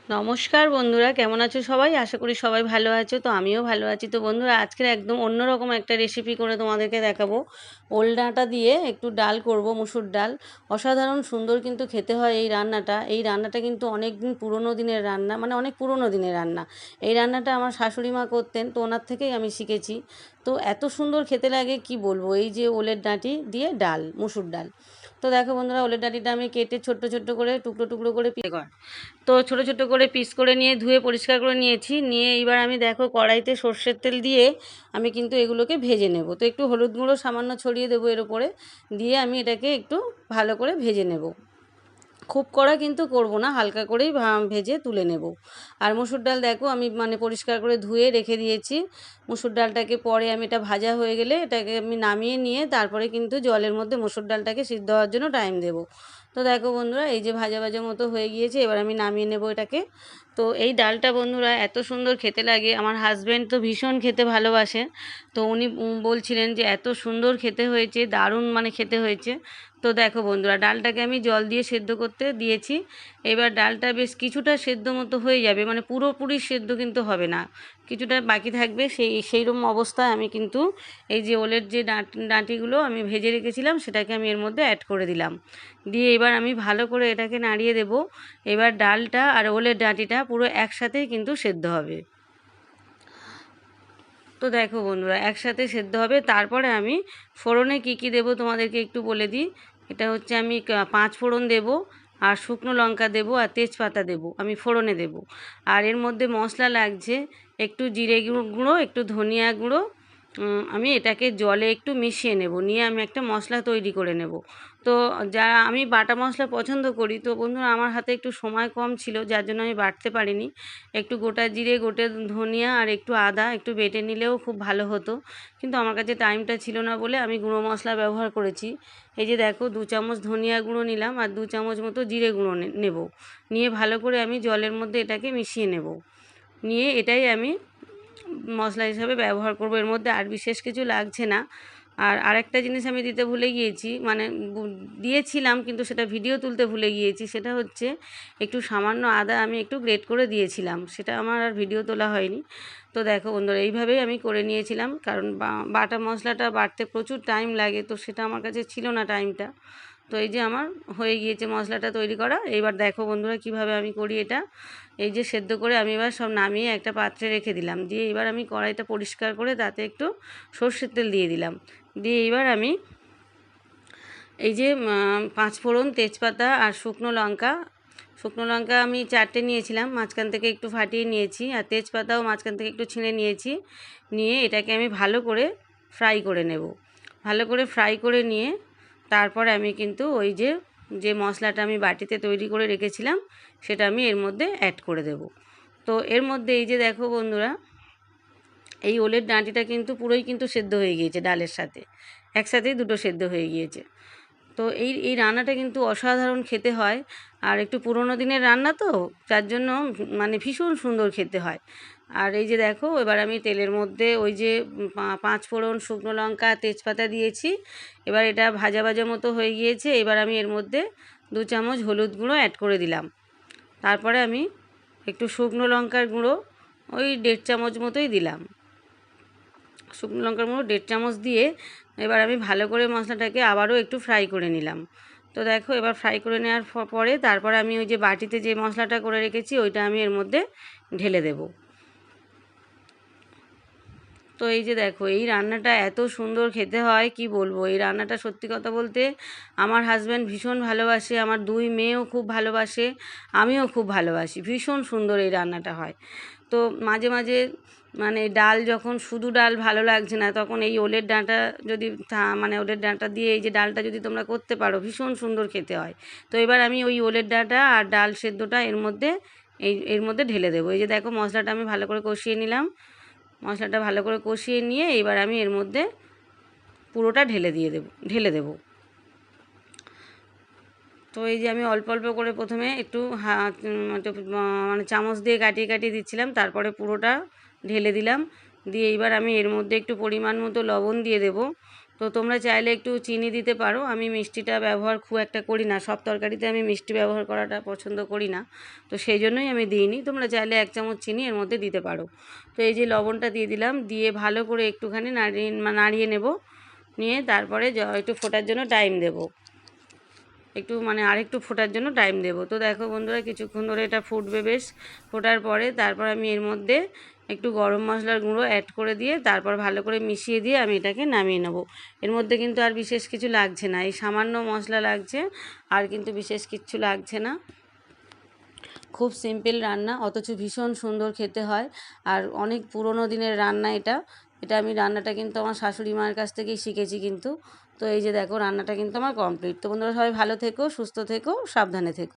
নমস্কার বন্ধুরা, কেমন আছো সবাই? আশা করি সবাই ভালো আছো। তো আমিও ভালো আছি। তো বন্ধুরা, আজকের একদম অন্যরকম একটা রেসিপি করে তোমাদেরকে দেখাবো। ওল ডাঁটা দিয়ে একটু ডাল করব, মুসুর ডাল। অসাধারণ সুন্দর কিন্তু খেতে হয় এই রান্নাটা কিন্তু অনেক দিন পুরনো দিনের রান্না, মানে অনেক পুরনো দিনের রান্না। এই রান্নাটা আমার শাশুড়ি মা করতেন, তো ওনার থেকেই আমি শিখেছি। তো এত সুন্দর খেতে লাগে কি বলবো। এই যে ওলের ডাঁটি দিয়ে ডাল, মুসুর ডাল। তো দেখো বন্ধুরা, ওলের ডাঁটিটা আমি কেটে ছোট্ট ছোট্ট করে টুকরো টুকরো করে তো ছোট ছোট করে পিস করে নিয়ে ধুয়ে পরিষ্কার করে নিয়েছি। নিয়ে এবার আমি দেখো কড়াইতে সর্ষের তেল দিয়ে আমি কিন্তু এগুলোকে ভেজে নেব। তো একটু হলুদ গুঁড়ো সামান্য ছড়িয়ে দেবো এর উপরে, দিয়ে আমি এটাকে একটু ভালো করে ভেজে নেব। খুব কড়া কিন্তু করব না, হালকা করেই ভেজে তুলে নেব। আর মুসুর ডাল দেখো আমি পরিষ্কার করে ধুয়ে রেখে দিয়েছি। মুসুর ডালটাকে পরে আমি এটা ভাজা হয়ে গেলে এটাকে আমি নামিয়ে নিয়ে তারপরে কিন্তু জলের মধ্যে মুসুর ডালটাকে সিদ্ধ হওয়ার জন্য টাইম দেব। তো দেখো বন্ধুরা, এই যে ভাজা ভাজা মতো হয়ে গিয়েছে, এবার আমি নামিয়ে নেব এটাকে। তো এই ডালটা বন্ধুরা এত সুন্দর খেতে লাগে, আমার হাজব্যান্ড তো ভীষণ খেতে ভালোবাসে। তো উনি বলছিলেন যে এত সুন্দর খেতে হয়েছে, দারুণ খেতে হয়েছে। তো দেখো বন্ধুরা, ডালটাকে আমি জল দিয়ে সেদ্ধ করতে দিয়েছি। এবার ডালটা বেশ কিছুটা সেদ্ধ মতো হয়ে যাবে, পুরোপুরি সেদ্ধ কিন্তু হবে না, কিছুটা বাকি থাকবে। সেইরকম অবস্থায় আমি কিন্তু এই যে ওলের যে ডাঁটিগুলো আমি ভেজে রেখেছিলাম সেটাকে আমি এর মধ্যে অ্যাড করে দিলাম। দিয়ে এবার আমি ভালো করে এটাকে নাড়িয়ে দেব। এবার ডালটা আর ওলের ডাঁটিটা পুরো একসাথেই কিন্তু সেদ্ধ হবে। তো দেখো বন্ধুরা, একসাথে সেদ্ধ হবে। তারপরে আমি ফোড়নে কি কি দেবো তোমাদেরকে একটু বলে দিই। এটা হচ্ছে আমি 5 ফোড়ন দেব, আর শুকনো লঙ্কা দেব, আর তেজপাতা দেব, আমি ফোড়নে দেব। আর এর মধ্যে মশলা লাগছে একটু জিরে গুঁড়ো, একটু ধনিয়া গুঁড়ো। আমি এটাকে জলে একটু মিশিয়ে নেব, নিয়ে আমি একটা মশলা তৈরি করে নেব। তো আমি বাটা মশলা পছন্দ করি, তো বন্ধুরা আমার হাতে একটু সময় কম ছিল, যার জন্য আমি বাটতে পারিনি। একটু গোটা জিরে, গোটা ধনিয়া আর একটু আদা একটু বেটে নিলেও খুব ভালো হতো, কিন্তু আমার কাছে টাইমটা ছিল না বলে আমি গুঁড়ো মশলা ব্যবহার করেছি। এই যে দেখো, 2 চামচ ধনিয়া গুঁড়ো নিলাম আর 2 চামচ মতো জিরে গুঁড়ো নেব। নিয়ে ভালো করে আমি জলের মধ্যে এটাকে মিশিয়ে নেব। নিয়ে এটাই আমি মশলা হিসাবে ব্যবহার করব, এর মধ্যে আর বিশেষ কিছু লাগছে না। আর আরেকটা জিনিস আমি দিতে ভুলে গিয়েছি, দিয়েছিলাম কিন্তু সেটা ভিডিও তুলতে ভুলে গিয়েছি। সেটা হচ্ছে একটু সামান্য আদা আমি একটু গ্রেট করে দিয়েছিলাম, সেটা আমার আর ভিডিও তোলা হয়নি। তো দেখো বন্ধুরা, এইভাবেই আমি করে নিয়েছিলাম, কারণ বাটা মশলাটা বাটতে প্রচুর টাইম লাগে, তো সেটা আমার কাছে ছিল না টাইমটা। তো এই যে আমার হয়ে গিয়েছে মশলাটা তৈরি করা। এইবার দেখো বন্ধুরা কিভাবে আমি করি এটা। এই যে সেদ্ধ করে আমি এবার সব নামিয়ে একটা পাত্রে রেখে দিলাম। দিয়ে এবার আমি কড়াইটা পরিষ্কার করে তাতে একটু সর্ষের তেল দিয়ে দিলাম। দিয়ে এবার আমি এই যে 5 ফোড়ন, তেজপাতা আর শুকনো লঙ্কা আমি 4টে নিয়েছিলাম, মাঝখান থেকে একটু ফাটিয়ে নিয়েছি, আর তেজপাতাও মাঝখান থেকে একটু ছিঁড়ে নিয়েছি। নিয়ে এটাকে আমি ভালো করে ফ্রাই করে নেব। ভালো করে ফ্রাই করে নিয়ে তারপরে আমি কিন্তু ওই যে যে মশলাটা আমি বাটিতে তৈরি করে রেখেছিলাম সেটা আমি এর মধ্যে অ্যাড করে দেব। তো এর মধ্যে এই যে দেখো বন্ধুরা, এই ওলের ডাঁটিটা কিন্তু পুরোই কিন্তু সেদ্ধ হয়ে গিয়েছে ডালের সাথে, একসাথেই দুটো সেদ্ধ হয়ে গিয়েছে। তো এই এই রান্নাটা কিন্তু অসাধারণ খেতে হয়। আর একটু পুরোনো দিনের রান্না তো, যার জন্য ভীষণ সুন্দর খেতে হয়। আর এই যে দেখো, এবার আমি তেলের মধ্যে ওই যে 5 ফোড়ন, শুকনো লঙ্কা, তেজপাতা দিয়েছি। এবার এটা ভাজা ভাজা মতো হয়ে গিয়েছে। এবার আমি এর মধ্যে 2 চামচ হলুদ গুঁড়ো অ্যাড করে দিলাম। তারপরে আমি একটু শুকনো লঙ্কার গুঁড়ো ওই 1.5 চামচ মতোই দিলাম। শুকনো লঙ্কার গুঁড়ো 1.5 চামচ দিয়ে এবার আমি ভালো করে মশলাটাকে আবারও একটু ফ্রাই করে নিলাম। তো দেখো, এবার ফ্রাই করে নেওয়ার পরে তারপরে আমি ওই যে বাটিতে যে মশলাটা করে রেখেছি ওইটা আমি এর মধ্যে ঢেলে দেব। তো এই যে দেখো, এই রান্নাটা এত সুন্দর খেতে হয় কি বলবো। এই রান্নাটা সত্যি কথা বলতে আমার হাজব্যান্ড ভীষণ ভালোবাসে, আমার 2 মেয়েও খুব ভালোবাসে, আমিও খুব ভালোবাসি। ভীষণ সুন্দর এই রান্নাটা হয়। তো মাঝে মাঝে ডাল যখন শুধু ডাল ভালো লাগছে না, তখন এই ওলের ডাঁটা যদি ওলের ডাঁটা দিয়ে এই যে ডালটা যদি তোমরা করতে পারো, ভীষণ সুন্দর খেতে হয়। তো এবার আমি ওই ওলের ডাঁটা আর ডাল সেদ্ধটা এর মধ্যে ঢেলে দেবো। এই যে দেখো, মশলাটা আমি ভালো করে কষিয়ে নিলাম। মশলাটা ভালো করে কষিয়ে নিয়ে এবার আমি এর মধ্যে পুরোটা ঢেলে দেব। তো এই যে আমি অল্প অল্প করে প্রথমে একটু চামচ দিয়ে কাটিয়ে কাটিয়ে দিচ্ছিলাম, তারপরে পুরোটা ঢেলে দিলাম। দিয়ে এইবার আমি এর মধ্যে একটু পরিমাণ মতো লবণ দিয়ে দেব। তো তো তোমরা চাইলে একটু চিনি দিতে পারো। আমি মিষ্টিটা ব্যবহার খুব একটা করি না, সব তরকারিতে আমি মিষ্টি ব্যবহার করাটা পছন্দ করি না, তো সেই জন্যই আমি দিইনি। তোমরা চাইলে 1 চামচ চিনি এর মধ্যে দিতে পারো। তো এই যে লবণটা দিয়ে দিলাম, দিয়ে ভালো করে একটুখানি নাড়িয়ে নেব। নিয়ে তারপরে একটু ফোটার জন্য টাইম দেব, একটু মানে আরেকটু ফোটার জন্য টাইম দেব। তো দেখো বন্ধুরা, কিছুক্ষণ ধরে এটা ফুটবে বেশ। ফোটার পরে তারপর আমি এর মধ্যে একটু গরম মশলার গুঁড়ো অ্যাড করে দিয়ে তারপর ভালো করে মিশিয়ে দিয়ে আমি এটাকে নামিয়ে নেব। এর মধ্যে কিন্তু আর বিশেষ কিছু লাগছে না, এই সামান্য মশলা লাগছে, আর কিন্তু বিশেষ কিচ্ছু লাগছে না। খুব সিম্পল রান্না, অথচ ভীষণ সুন্দর খেতে হয়। আর অনেক পুরনো দিনের রান্না এটা। আমি রান্নাটা কিন্তু আমার শাশুড়ি মায়ের কাছ থেকেই শিখেছি কিন্তু। তো এই যে দেখো, রান্নাটা কিন্তু আমার কমপ্লিট। তো বন্ধুরা, সবাই ভালো থেকো, সুস্থ থেকো, সাবধানে থেকো।